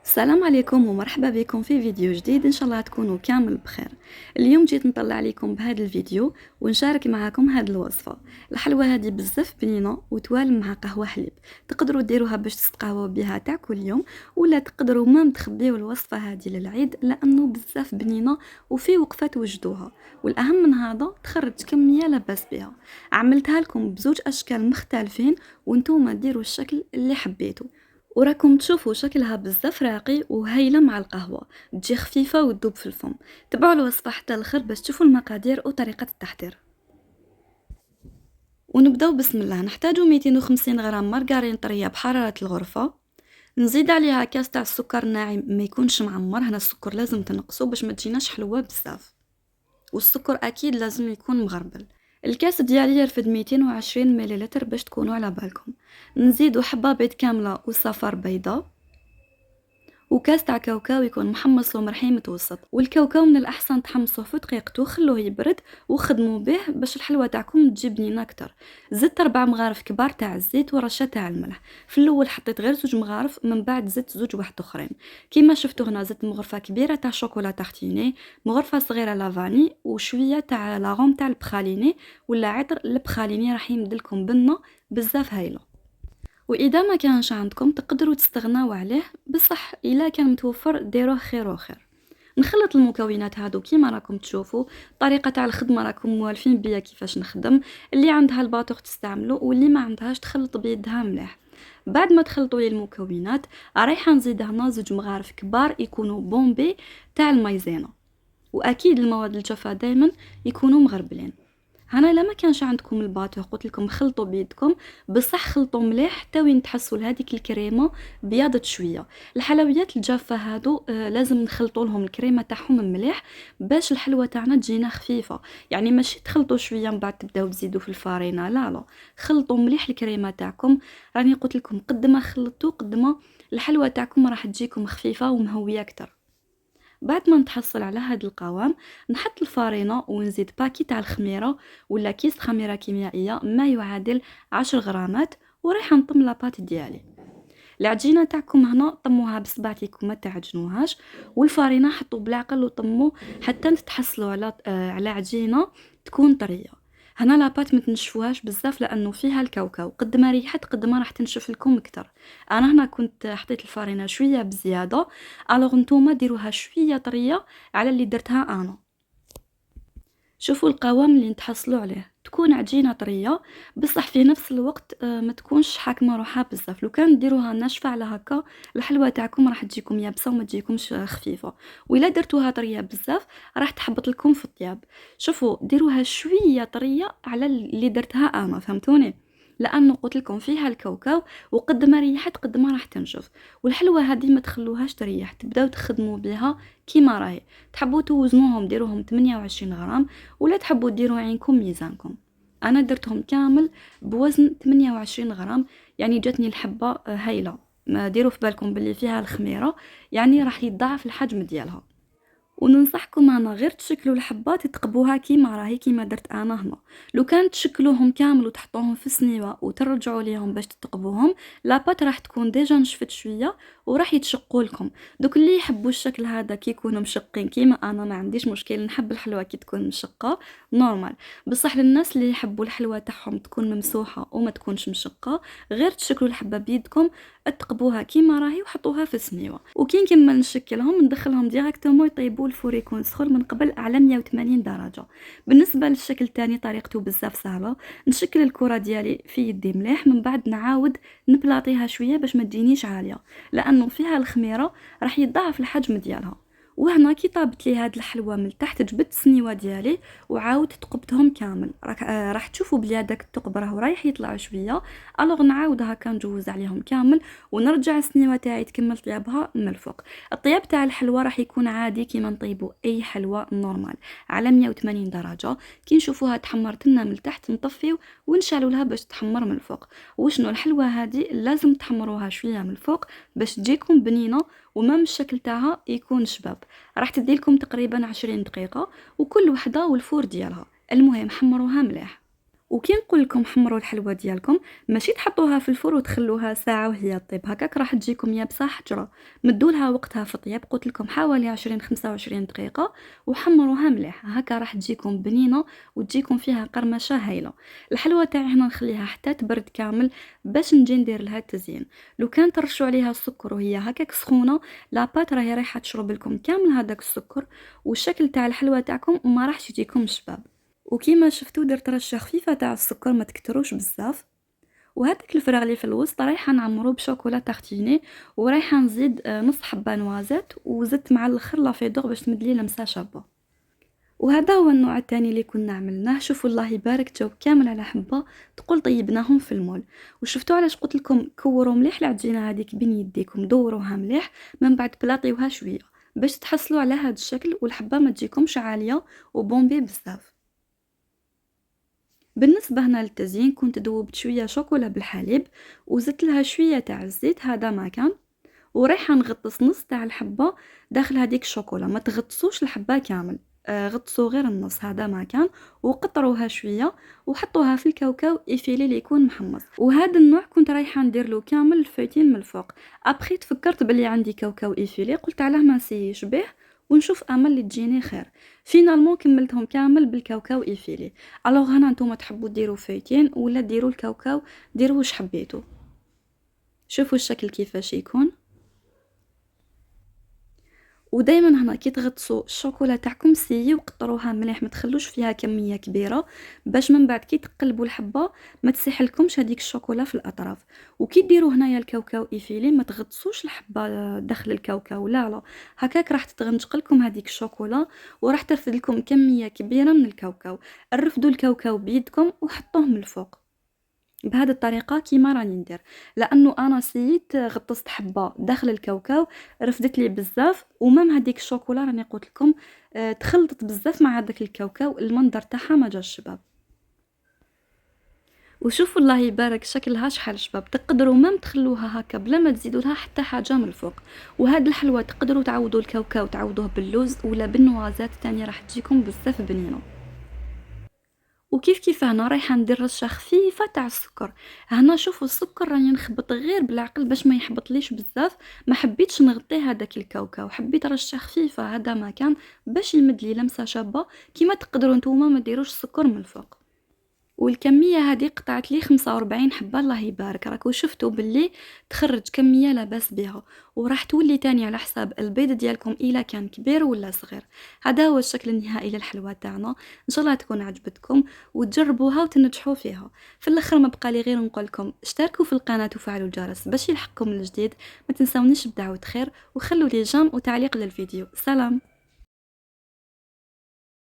السلام عليكم ومرحبا بكم في فيديو جديد. ان شاء الله تكونوا كامل بخير. اليوم جيت نطلع عليكم بهذا الفيديو ونشارك معكم هذه الوصفه. الحلوى هذه بزاف بنينه وتوالم مع قهوه حليب. تقدروا ديروها باش تستقهوا بها تاع كل يوم، ولا تقدروا ما تخبيو الوصفه هذه للعيد لانه بزاف بنينه وفي وقفه توجدوها. والاهم من هذا تخرج كميه لاباس بها. عملتها لكم بزوج اشكال مختلفين وانتم ديروا الشكل اللي حبيتوا، وراكم تشوفوا شكلها بزاف راقي وهايله مع القهوه، تجي خفيفه وتذوب في الفم. تبعوا الوصفه حتى الاخر باش تشوفوا المقادير وطريقه التحضير. ونبداو بسم الله. نحتاجو 250 غرام مارغرين طريه بحراره الغرفه. نزيد عليها كاس تاع السكر ناعم ما يكونش معمر، هنا السكر لازم تنقصو باش ما تجيناش حلوه بزاف، والسكر اكيد لازم يكون مغربل. الكاس ديالي يرفد 220 مليلتر باش تكونوا على بالكم. نزيدو حبه بيض كامله وصفار بيضه، وكاس تاع كاوكاو يكون محمص ومرحي متوسط. والكاوكاو من الاحسن تحمصوه في دقيقته وخلوه يبرد وخدموا به باش الحلوه تاعكم تجي بنينه اكثر. زدت 4 مغارف كبار تاع الزيت ورشه تاع الملح. في الاول حطيت غير 2 مغارف، من بعد زدت 2 واحد اخرين. كيما شفتوا هنا زدت مغرفه كبيره تاع شوكولا تارتيني، مغرفه صغيره لافاني، وشويه تاع لاغوم تاع البخاليني ولا عطر البخاليني راح يمدلكم بنه بزاف هايله. واذا ما كانش عندكم تقدروا تستغناو عليه، بصح الا كان متوفر ديروه خير وخير. نخلط المكونات هادو كيما راكم تشوفوا. طريقه تاع الخدمه راكم موالفين بيا كيفاش نخدم. اللي عندها الباطوخ تستعملوا، واللي ما عندهاش تخلط بيدها مليح. بعد ما تخلطوا لي المكونات رايحه نزيد هنا 2 مغارف كبار يكونوا بومبي تاع المايزينا، واكيد المواد الجافه دائما يكونوا مغربلين. هنا الا ما كانش عندكم الباطو قلت لكم خلطوا بيدكم، بصح خلطوا مليح حتى وين تحسوا لهذيك الكريمه بياضت شويه. الحلويات الجافه هادو لازم نخلطوا لهم الكريمه تاعهم مليح باش الحلوه تاعنا تجينا خفيفه. يعني ماشي تخلطوا شويه من بعد تبداو تزيدوا في الفارينه، لا لا، خلطوا مليح الكريمه تاعكم. راني قلت لكم قد ما خلطوا قد ما الحلوه تاعكم راح تجيكم خفيفه ومهويه اكثر. بعد ما نتحصل على هذا القوام نحط الفارينة ونزيد باكي تاع الخميرة ولا كيس خميرة كيميائية ما يعادل 10 غرامات، ورايحة نطم لاباط ديالي. العجينه تاعكم هنا طموها بصبعتكم ما تعجنوهاش، والفارينه حطوا بالعقل وطموا حتى تتحصلوا على عجينه تكون طريه. هنا لاباط ما تنشفوهاش بزاف لانه فيها الكاوكاو، قد ما ريحت قد ما راح تنشف لكم اكثر. انا هنا كنت حطيت الفارينه شويه بزياده، الوغ نتوما ديروها شويه طريه على اللي درتها انا. شوفوا القوام اللي نتحصلوا عليه، تكون عجينه طريه بصح في نفس الوقت ما تكونش حاكمه روحها بزاف. لو كان ديروها ناشفه على هكا الحلوه تاعكم راح تجيكم يابسه وما تجيكمش خفيفه، وإلا درتوها طريه بزاف راح تحبط لكم في الطياب. شوفوا ديروها شويه طريه على اللي درتها انا، فهمتوني؟ لانه قلت لكم فيها الكاوكاو وقد ما ريحت قد ما راح تنشف. والحلوه هذه ما تخلوهاش تريح، تبداو تخدموا بها كيما راهي. تحبوا توزنوهم ديروهم 28 غرام، ولا تحبوا ديروا عينكم ميزانكم. انا درتهم كامل بوزن 28 غرام، يعني جاتني الحبه هايله. ما ديروا في بالكم باللي فيها الخميره، يعني راح يتضاعف الحجم ديالها. وننصحكم انا غير تشكلوا الحبات تقبوها كيما راهي كيما درت انا هنا. لو كان تشكلوهم كامل وتحطوهم في سنيوه وترجعوا ليهم باش تقبوهم، لاباط راح تكون ديجا نشفت شويه وراح يتشقوا لكم. دوك اللي يحبوا الشكل هذا كي يكونوا مشقين كيما انا ما عنديش مشكل، نحب الحلوه كي تكون مشقه نورمال. بصح للناس اللي يحبوا الحلوه تاعهم تكون ممسوحه وما تكونش مشقه، غير تشكلوا الحبه بيدكم، تقبوها كيما راهي وحطوها في سنيوه. وكي نكمل نشكلهم ندخلهم ديريكتومون يطيبوا الفور يكون سخون من قبل على 180 درجه. بالنسبه للشكل الثاني طريقته بزاف سهله. نشكل الكره ديالي في يدي مليح، من بعد نعاود نبلاطيها شويه باش ما تجينيش عاليه لانه فيها الخميره راح يضاعف الحجم ديالها. وهنا كي طابت لي هاد الحلوه من تحت جبت السنيوه ديالي وعاود تقبتهم كامل. راح تشوفوا بلي هذاك الثقب راه رايح يطلع شويه، الوغ نعاود هكا نجوز عليهم كامل ونرجع السنيوه تاعي تكمل طيابها من الفوق. الطياب تاع الحلوه راح يكون عادي كيما نطيبوا اي حلوه نورمال على 180 درجه. كي نشوفوها تحمرت لنا من تحت نطفيو ونشعلوا لها باش تحمر من الفوق. وشنو الحلوه هذه لازم تحمروها شويه من الفوق باش تجيكم بنينه، ومام الشكل تاعها يكون شباب. راح تديلكم تقريبا 20 دقيقه وكل وحده والفور ديالها. المهم حمروها مليح. وكي نقول لكم حمروا الحلوى ديالكم ماشي تحطوها في الفرن وتخلوها ساعه وهي طيب، هكاك راح تجيكم يابسه حجره. مدوا لها وقتها في الطياب، قلت لكم حوالي 20 25 دقيقه، وحمروها مليح، هكا راح تجيكم بنينه وتجيكم فيها قرمشه هايله. الحلوى تاعي هنا نخليها حتى تبرد كامل باش نجي ندير لها التزيين. لو كان ترشوا عليها السكر وهي هكاك سخونه، لاباط راهي رايحه تشرب لكم كامل هذاك السكر، والشكل تاع الحلوى تاعكم ما راحش يجيكم شباب. وكيما شفتوا درت رشه خفيفه تاع السكر، ما تكتروش بزاف. وهذاك الفراغ اللي في الوسط رايحه نعمرو بشوكولا تارتيني، ورايحه نزيد نص حبه نوازات، وزدت مع الاخر لافيدور باش تمدلي لمسه شابه. وهذا هو النوع الثاني اللي كنا عملناه. شوفوا الله يبارك جاو كامل على حبه، تقول طيبناهم في المول. وشفتوا علاش قلت لكم كوروا مليح العجينه هذيك بين يديكم، دوروها مليح، من بعد بلاطيوها شويه باش تحصلوا على هذا الشكل، والحبه ما تجيكمش عاليه وبومبي بزاف. بالنسبة هنا للتزيين كنت ذوبت شوية شوكولا بالحليب، وزدت لها شوية تاع الزيت، هذا ما كان، ورايحة نغطس نص تاع الحبة داخل هذيك الشوكولا، ما تغطسوش الحبة كامل، غطسوا غير النص، هذا ما كان، وقطروها شوية وحطوها في الكاوكاو إيفيلي اللي يكون محمص. وهذا النوع كنت رايحة ندير له كامل الفويتين من الفوق. ابخي تفكرت بلي عندي كاوكاو إيفيلي، قلت علاه ما نسيش به ونشوف امل اللي تجيني خير. فينالمون كملتهم كامل بالكاوكاو إيفيلي. الوغ هنا نتوما تحبوا ديروا فويتين ولا ديروا الكاوكاو، ديروا واش حبيتوا. شوفوا الشكل كيفاش يكون. ودايما هنا كي تغطسوا الشوكولا تاعكم سيو قطروها مليح، ما تخلوش فيها كميه كبيره، باش من بعد كي تقلبوا الحبه ما تسيح لكمش هذيك الشوكولا في الاطراف. وكي ديروا هنايا الكاوكاو إيفيلي ما تغطسوش الحبه داخل الكاوكاو، لا لا، هكاك راح تتغنجق لكم هذيك الشوكولا وراح ترفد لكم كميه كبيره من الكاوكاو. رفدوا الكاوكاو بيدكم وحطوه من الفوق بهذه الطريقه كيما راني ندير، لانه انا سيت غطست حبه داخل الكاوكاو رفدت لي بزاف، ومام هذيك الشوكولا راني قلت لكم تخلطت بزاف مع هذاك الكاوكاو، المنظر تاعها ما جاش شباب. وشوفوا الله يبارك شكلها شحال شباب، تقدروا مام تخلوها هكا بلا ما تزيدوا لها حتى حاجه من الفوق. وهاد الحلوى تقدروا تعوضوا الكاوكاو تعوضوه باللوز ولا بالنوازات تانية، راح تجيكم بزاف بنينه. وكيف هنا رايحه ندير رشه خفيفه تاع السكر. هنا شوفوا السكر راني نخبط غير بالعقل باش ما يحبطليش بزاف، ما حبيتش نغطي هذاك الكاوكاو، حبيت رشه خفيفه هذا ما كان باش يمد لي لمسه شابه. كيما تقدروا نتوما ما ديروش السكر من الفوق. والكميه هذه قطعت لي 45 حبه، الله يبارك، راكو شفتوا باللي تخرج كميه لاباس بها، وراح تولي تاني على حساب البيض ديالكم الا كان كبير ولا صغير. هذا هو الشكل النهائي للحلوى تاعنا، ان شاء الله تكون عجبتكم وتجربوها وتنجحوا فيها. في الاخر ما بقى لي غير نقول لكم اشتركوا في القناه وفعلوا الجرس باش يلحقكم الجديد، ما تنسونيش بدعوه خير وخلوا لي جيم وتعليق للفيديو. سلام.